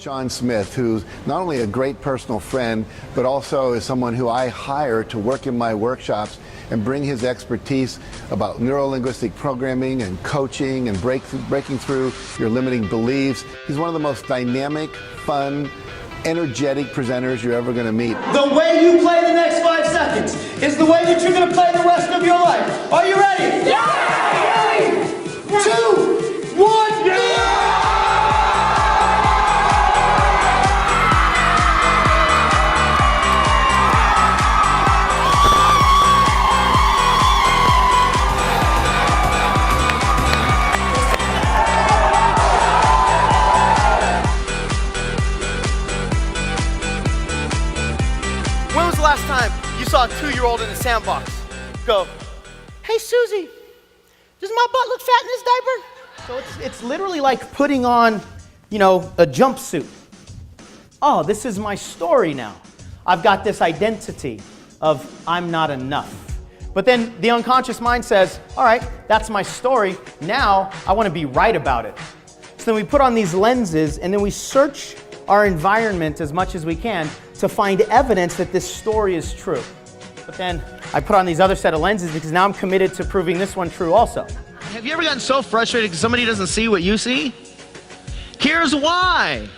Sean Smith, who's not only a great personal friend, but also is someone who I hire to work in my workshops and bring his expertise about neuro-linguistic programming and coaching and breaking through your limiting beliefs. He's one of the most dynamic, fun, energetic presenters you're ever going to meet. The way you play the next 5 seconds is the way that you're going to play the rest of your life. Are you ready? Yeah! 3, 2, 1, yeah! When was the last time you saw a 2-year-old in the sandbox go, "Hey Susie, does my butt look fat in this diaper?" So it's literally like putting on, a jumpsuit. Oh, this is my story now. I've got this identity of I'm not enough. But then the unconscious mind says, all right, that's my story. Now I want to be right about it. So then we put on these lenses and then we search our environment as much as we can to find evidence that this story is true. But then I put on these other set of lenses because now I'm committed to proving this one true also. Have you ever gotten so frustrated because somebody doesn't see what you see? Here's why.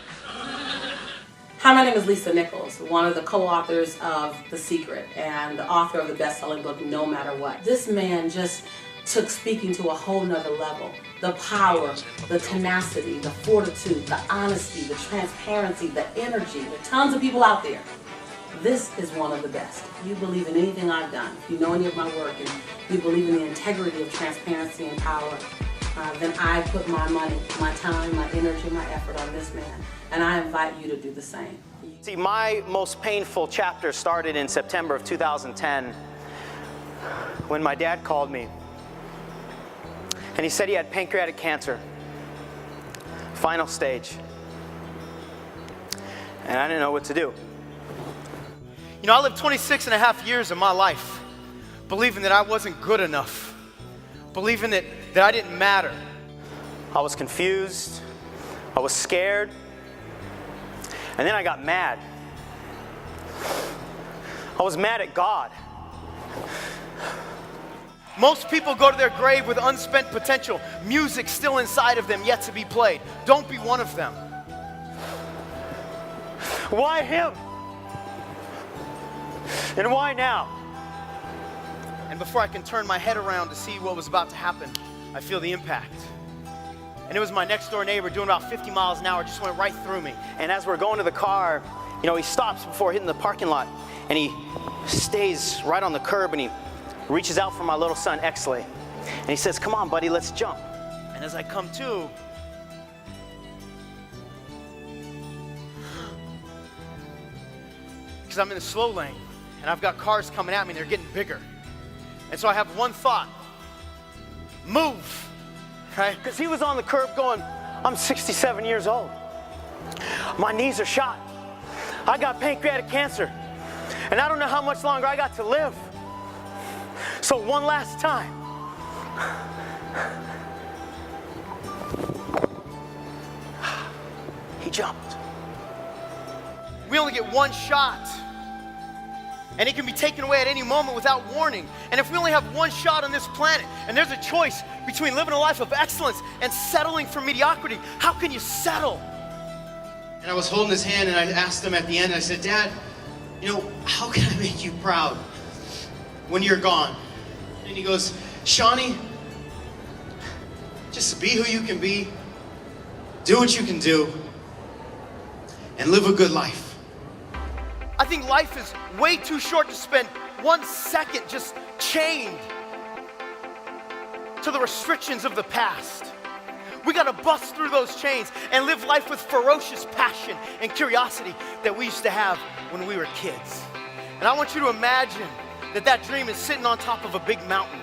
Hi, my name is Lisa Nichols, one of the co-authors of The Secret and the author of the best-selling book, No Matter What. This man just took speaking to a whole nother level. The power, the tenacity, the fortitude, the honesty, the transparency, the energy. There are tons of people out there. This is one of the best. If you believe in anything I've done, if you know any of my work, and you believe in the integrity of transparency and power, then I put my money, my time, my energy, my effort on this man. And I invite you to do the same. See, my most painful chapter started in September of 2010 when my dad called me. And he said he had pancreatic cancer, final stage. And I didn't know what to do. I lived 26 and a half years of my life believing that I wasn't good enough, believing that I didn't matter. I was confused, I was scared, and then I got mad. I was mad at God. Most people go to their grave with unspent potential, music still inside of them yet to be played. Don't be one of them. Why him? And why now? And before I can turn my head around to see what was about to happen, I feel the impact. And it was my next door neighbor doing about 50 miles an hour, just went right through me. And as we're going to the car, he stops before hitting the parking lot and he stays right on the curb and he reaches out for my little son, Exley. And he says, "Come on, buddy, let's jump." And as I come to, because I'm in the slow lane and I've got cars coming at me and they're getting bigger. And so I have one thought, move, right? Because he was on the curb going, I'm 67 years old. My knees are shot. I got pancreatic cancer. And I don't know how much longer I got to live. So one last time. He jumped. We only get one shot. And it can be taken away at any moment without warning. And if we only have one shot on this planet, and there's a choice between living a life of excellence and settling for mediocrity, how can you settle? And I was holding his hand and I asked him at the end, I said, "Dad, how can I make you proud when you're gone?" And he goes, "Shawnee, just be who you can be, do what you can do, and live a good life." I think life is way too short to spend 1 second just chained to the restrictions of the past. We gotta bust through those chains and live life with ferocious passion and curiosity that we used to have when we were kids. And I want you to imagine that dream is sitting on top of a big mountain.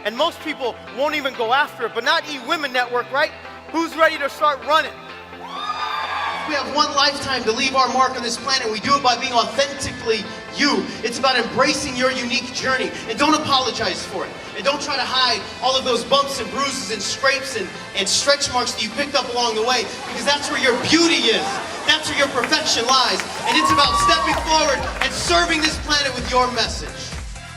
And most people won't even go after it, but not E-Women Network, right? Who's ready to start running? We have one lifetime to leave our mark on this planet. We do it by being authentically you. It's about embracing your unique journey. And don't apologize for it. And don't try to hide all of those bumps and bruises and scrapes and stretch marks that you picked up along the way, because that's where your beauty is. That's where your perfection lies. And it's about stepping forward and serving this planet with your message.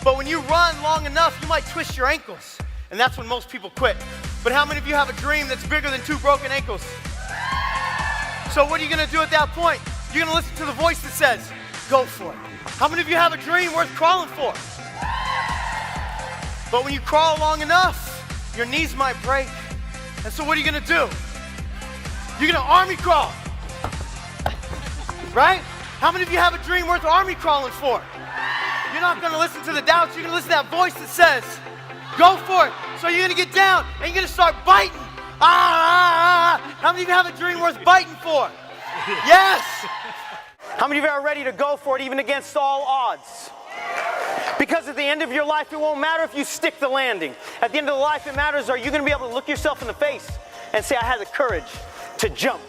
But when you run long enough, you might twist your ankles. And that's when most people quit. But how many of you have a dream that's bigger than 2 broken ankles? So what are you gonna do at that point? You're gonna listen to the voice that says, go for it. How many of you have a dream worth crawling for? But when you crawl long enough, your knees might break. And so what are you gonna do? You're gonna army crawl. Right? How many of you have a dream worth army crawling for? You're not gonna listen to the doubts, you're gonna listen to that voice that says, go for it. So you're gonna get down and you're gonna start biting. How many of you have a dream worth biting for? Yes! How many of you are ready to go for it even against all odds? Because at the end of your life, it won't matter if you stick the landing. At the end of the life, it matters, are you gonna be able to look yourself in the face and say, I had the courage to jump